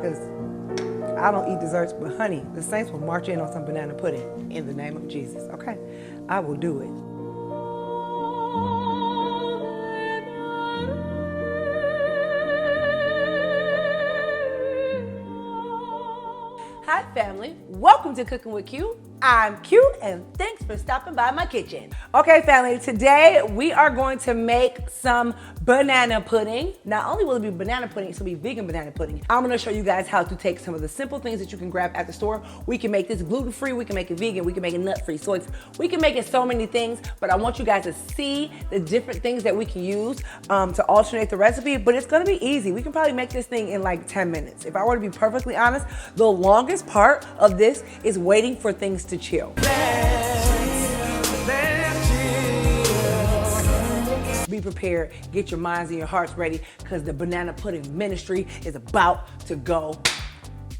because I don't eat desserts, but honey, the saints will march in on some banana pudding in the name of Jesus, okay? I will do it. Hi family, welcome to Cooking with Q. I'm Q and thanks for stopping by my kitchen. Okay family, today we are going to make some banana pudding. Not only will it be banana pudding, it's gonna be vegan banana pudding. I'm gonna show you guys how to take some of the simple things that you can grab at the store. We can make this gluten-free, we can make it vegan, we can make it nut-free. So we can make it so many things, but I want you guys to see the different things that we can use to alternate the recipe, but it's gonna be easy. We can probably make this thing in like 10 minutes. If I were to be perfectly honest, the longest part of this is waiting for things to chill. Be prepared, get your minds and your hearts ready, because the banana pudding ministry is about to go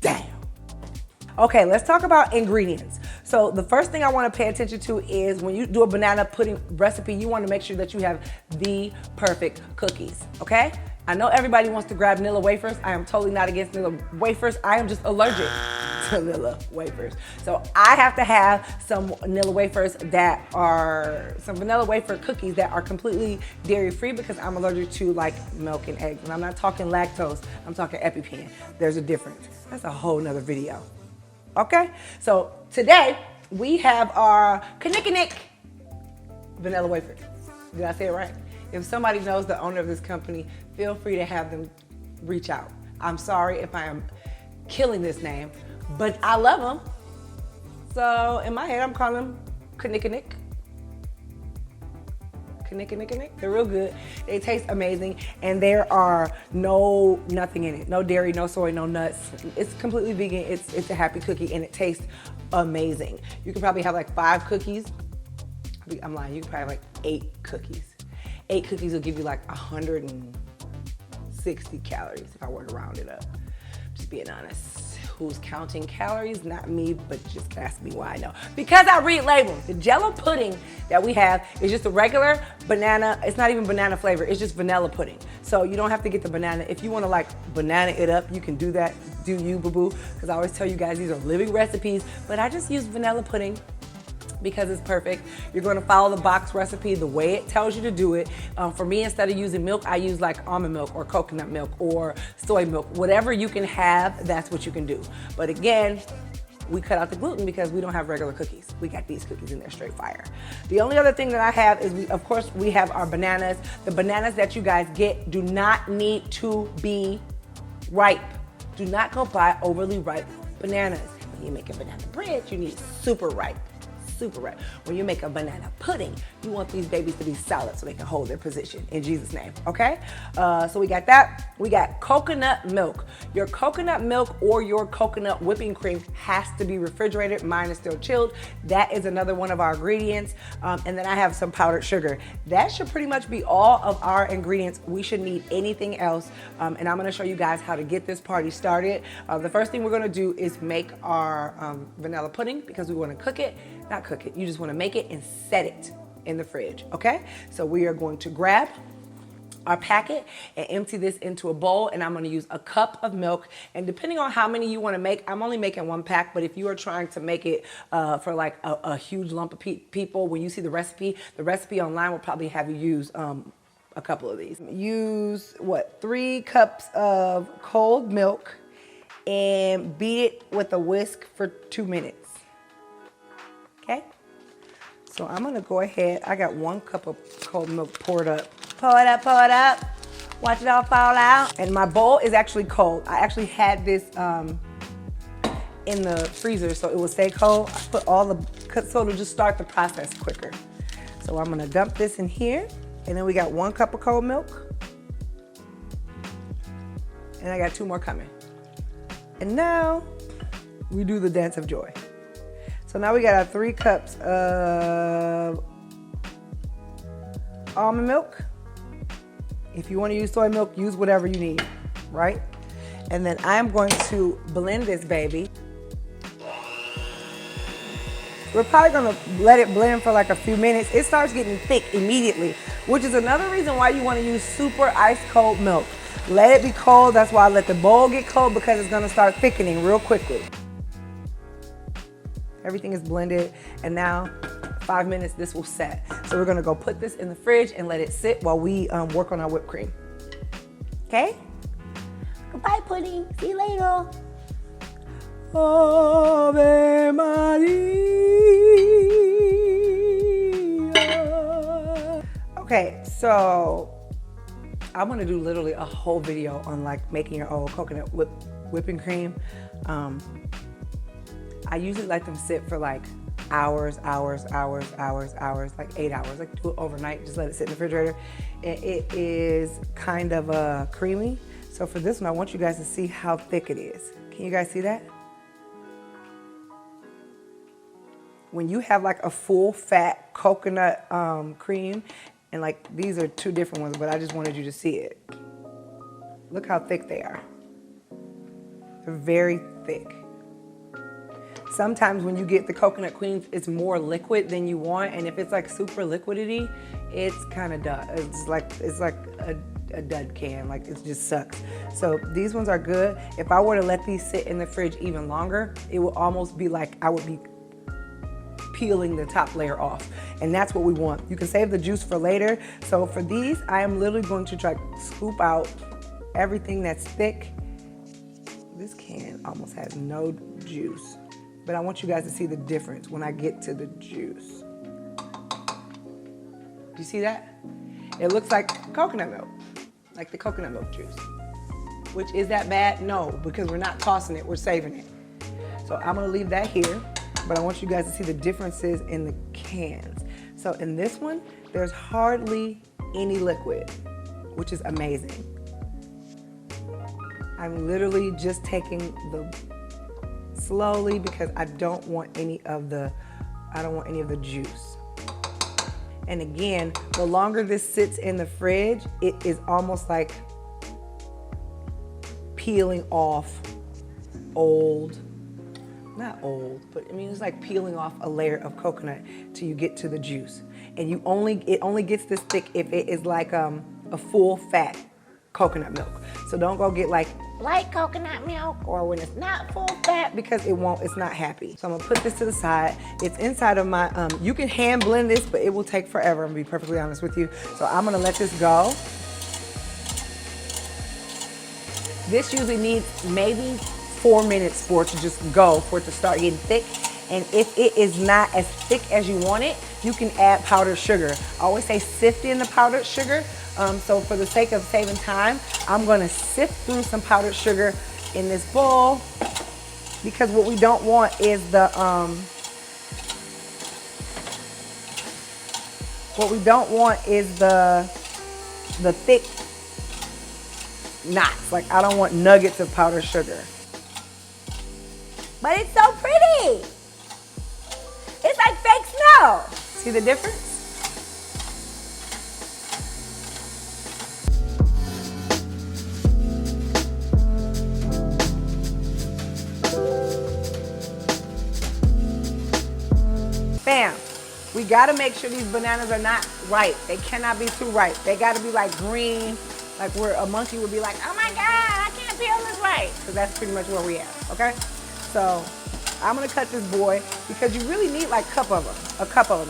down. Okay, let's talk about ingredients. So the first thing I want to pay attention to is when you do a banana pudding recipe, you want to make sure that you have the perfect cookies, okay? I know everybody wants to grab vanilla wafers. I am totally not against vanilla wafers. I am just allergic to vanilla wafers. So I have to have some vanilla wafers that are, some vanilla wafer cookies that are completely dairy free, because I'm allergic to like milk and eggs. And I'm not talking lactose, I'm talking EpiPen. There's a difference. That's a whole nother video. Okay, so today we have our Knick vanilla wafers. Did I say it right? If somebody knows the owner of this company, feel free to have them reach out. I'm sorry if I am killing this name, but I love them. So in my head, I'm calling them Knick. They're real good. They taste amazing, and there are nothing in it. No dairy, no soy, no nuts. It's completely vegan. It's a happy cookie, and it tastes amazing. You can probably have like 5 cookies. I'm lying. You can probably have like 8 cookies. 8 cookies will give you like 160 calories if I were to round it up. Just being honest. Who's counting calories? Not me, but just ask me why I know. Because I read labels. The Jello pudding that we have is just a regular banana. It's not even banana flavor. It's just vanilla pudding. So you don't have to get the banana. If you want to like banana it up, you can do that. Do you, boo-boo? Because I always tell you guys these are living recipes, but I just use vanilla pudding because it's perfect. You're going to follow the box recipe the way it tells you to do it. For me, instead of using milk, I use like almond milk or coconut milk or soy milk. Whatever you can have, that's what you can do. But again, we cut out the gluten because we don't have regular cookies. We got these cookies in there straight fire. The only other thing that I have is, of course, we have our bananas. The bananas that you guys get do not need to be ripe. Do not go buy overly ripe bananas. When you make a banana bread, you need super ripe. Super ripe. When you make a banana pudding, you want these babies to be solid so they can hold their position in Jesus' name, okay? So we got that. We got coconut milk. Your coconut milk or your coconut whipping cream has to be refrigerated. Mine is still chilled. That is another one of our ingredients. And then I have some powdered sugar. That should pretty much be all of our ingredients. We shouldn't need anything else. And I'm gonna show you guys how to get this party started. The first thing we're gonna do is make our vanilla pudding, because we wanna cook it. Not cook it, you just wanna make it and set it in the fridge, okay? So we are going to grab our packet and empty this into a bowl, and I'm gonna use a cup of milk. And depending on how many you wanna make, I'm only making 1 pack, but if you are trying to make it for like a huge lump of people, when you see the recipe online will probably have you use a couple of these. Use, 3 cups of cold milk and beat it with a whisk for 2 minutes. Okay, so I'm gonna go ahead. I got 1 cup of cold milk poured up. Pour it up, watch it all fall out. And my bowl is actually cold. I actually had this in the freezer, so it will stay cold. I put all the, so it'll just start the process quicker. So I'm gonna dump this in here, and then we got 1 cup of cold milk. And I got 2 more coming. And now we do the dance of joy. So now we got our 3 cups of almond milk. If you want to use soy milk, use whatever you need, right? And then I'm going to blend this baby. We're probably gonna let it blend for like a few minutes. It starts getting thick immediately, which is another reason why you wanna use super ice cold milk. Let it be cold. That's why I let the bowl get cold, because it's gonna start thickening real quickly. Everything is blended, and now 5 minutes, this will set. So we're gonna go put this in the fridge and let it sit while we work on our whipped cream. Okay? Goodbye, pudding. See you later. Ave Maria. Okay, so I'm gonna do literally a whole video on like making your own coconut whipping cream. I usually let them sit for like hours, like 8 hours. Like do it overnight, just let it sit in the refrigerator. And it is kind of creamy. So for this one, I want you guys to see how thick it is. Can you guys see that? When you have like a full fat coconut cream, and like these are two different ones, but I just wanted you to see it. Look how thick they are. They're very thick. Sometimes when you get the coconut creams, it's more liquid than you want, and if it's like super liquidy, it's kind of dud. It's like a dud can, like it just sucks. So these ones are good. If I were to let these sit in the fridge even longer, it would almost be like I would be peeling the top layer off, and that's what we want. You can save the juice for later. So for these, I am literally going to try to scoop out everything that's thick. This can almost has no juice, but I want you guys to see the difference when I get to the juice. Do you see that? It looks like coconut milk, like the coconut milk juice. Which, is that bad? No, because we're not tossing it, we're saving it. So I'm gonna leave that here, but I want you guys to see the differences in the cans. So in this one, there's hardly any liquid, which is amazing. I'm literally just taking the slowly because I don't want any of the juice. And again, the longer this sits in the fridge, it is almost like peeling off not old, but I mean, it's like peeling off a layer of coconut till you get to the juice. And it only gets this thick if it is like a full fat coconut milk. So don't go get like light coconut milk or when it's not full fat, because it's not happy. So I'm gonna put this to the side. It's inside of my, you can hand blend this, but it will take forever, I'm gonna be perfectly honest with you. So I'm gonna let this go. This usually needs maybe 4 minutes for it to just go, for it to start getting thick. And if it is not as thick as you want it, you can add powdered sugar. I always say sift in the powdered sugar. So for the sake of saving time, I'm gonna sift through some powdered sugar in this bowl, because what we don't want is the thick knots. Like, I don't want nuggets of powdered sugar. But it's so pretty. It's like fake snow. See the difference? Bam. We gotta make sure these bananas are not ripe. They cannot be too ripe. They gotta be like green, like where a monkey would be like, oh my God, I can't peel this right. Because that's pretty much where we at, okay? So I'm gonna cut this boy, because you really need like a cup of them.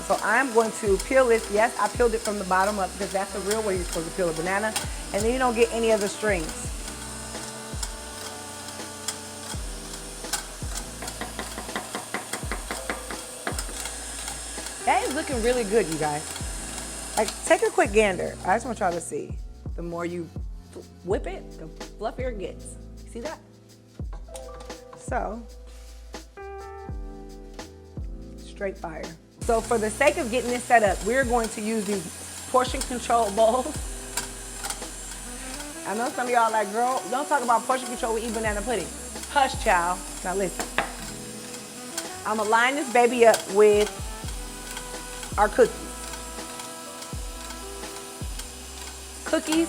So I'm going to peel this. Yes, I peeled it from the bottom up, because that's the real way you're supposed to peel a banana. And then you don't get any of the strings. That is looking really good, you guys. Like, take a quick gander. I just want y'all to see. The more you whip it, the fluffier it gets. See that? So, straight fire. So for the sake of getting this set up, we're going to use these portion control bowls. I know some of y'all like, girl, don't talk about portion control, we eat banana pudding. Hush, child. Now listen. I'm gonna line this baby up with our cookies. Cookies,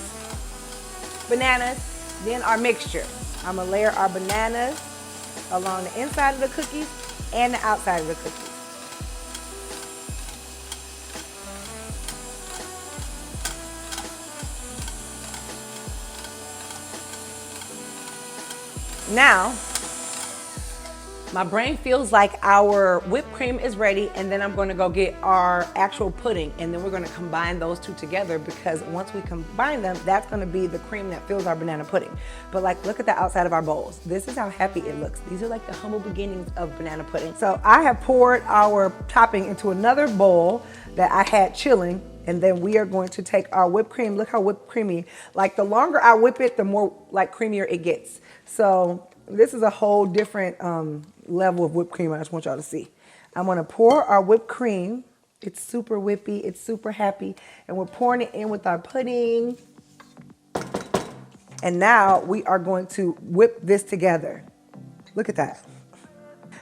bananas, then our mixture. I'm gonna layer our bananas along the inside of the cookies and the outside of the cookies. Now, my brain feels like our whipped cream is ready, and then I'm gonna go get our actual pudding, and then we're gonna combine those two together, because once we combine them, that's gonna be the cream that fills our banana pudding. But like, look at the outside of our bowls. This is how happy it looks. These are like the humble beginnings of banana pudding. So I have poured our topping into another bowl that I had chilling, and then we are going to take our whipped cream. Look how whipped creamy. Like, the longer I whip it, the more like creamier it gets. So this is a whole different level of whipped cream I just want y'all to see. I'm gonna pour our whipped cream. It's super whippy, it's super happy, and we're pouring it in with our pudding. And now we are going to whip this together. Look at that.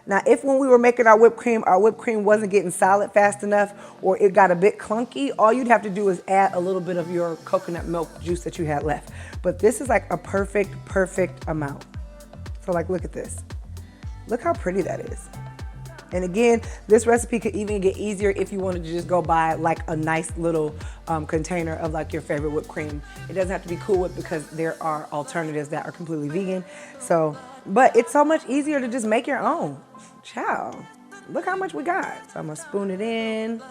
Now, if when we were making our whipped cream wasn't getting solid fast enough, or it got a bit clunky, all you'd have to do is add a little bit of your coconut milk juice that you had left. But this is like a perfect amount. So like, look at this. Look how pretty that is. And again, this recipe could even get easier if you wanted to just go buy like a nice little container of like your favorite whipped cream. It doesn't have to be Cool Whip, because there are alternatives that are completely vegan. So, but it's so much easier to just make your own. Child, look how much we got. So I'm gonna spoon it in.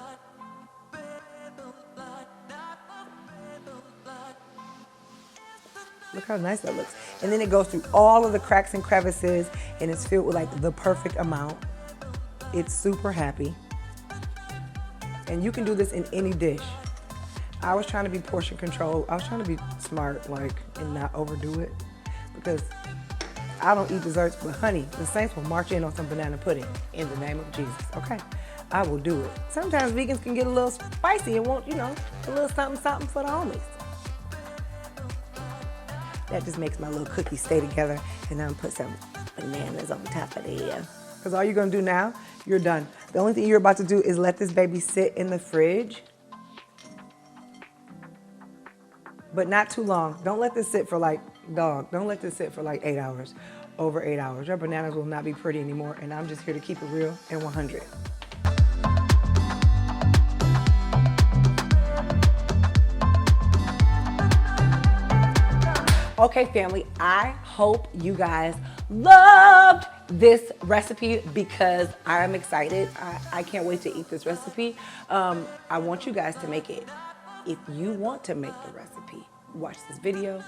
Look how nice that looks. And then it goes through all of the cracks and crevices, and it's filled with like the perfect amount. It's super happy. And you can do this in any dish. I was trying to be portion control. I was trying to be smart, like, and not overdo it, because I don't eat desserts, but honey, the Saints will march in on some banana pudding in the name of Jesus, okay? I will do it. Sometimes vegans can get a little spicy and want, you know, a little something for the homies. That just makes my little cookie stay together, and then I'm put some bananas on top of there. Because all you're gonna do now, you're done. The only thing you're about to do is let this baby sit in the fridge, but not too long. Don't let this sit for like, don't let this sit for like 8 hours, over 8 hours. Your bananas will not be pretty anymore, and I'm just here to keep it real and 100. Okay, family, I hope you guys loved this recipe, because I'm excited. I can't wait to eat this recipe. I want you guys to make it. If you want to make the recipe, watch this video,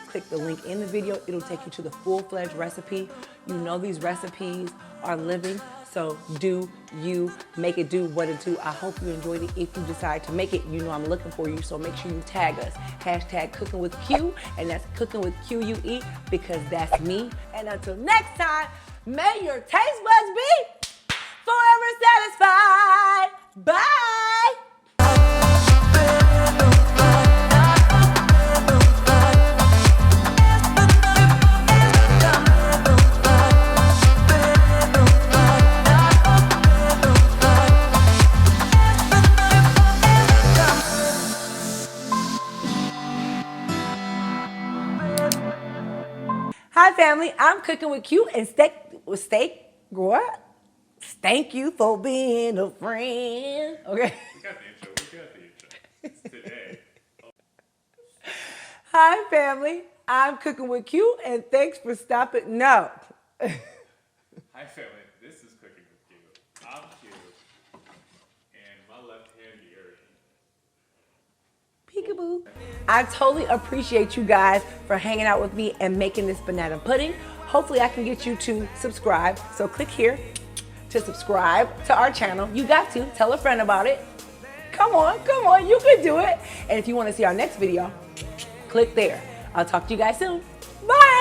click the link in the video. It'll take you to the full-fledged recipe. You know these recipes are living, so do you make it do what it do. I hope you enjoyed it. If you decide to make it, you know I'm looking for you, so make sure you tag us. Hashtag cooking with Q, and that's cooking with QUE, because that's me. And until next time, may your taste buds be forever satisfied. Bye. Hi family, I'm cooking with Q, and what? Thank you for being a friend. Okay. We got the intro. It's today. Hi family, I'm cooking with Q, and thanks for stopping. No. Hi family, this is Cooking with Q. I'm Q, and my left hand earring. Peekaboo. I totally appreciate you guys for hanging out with me and making this banana pudding. Hopefully I can get you to subscribe. So click here to subscribe to our channel. You got to. Tell a friend about it. Come on, you can do it. And if you want to see our next video, click there. I'll talk to you guys soon. Bye.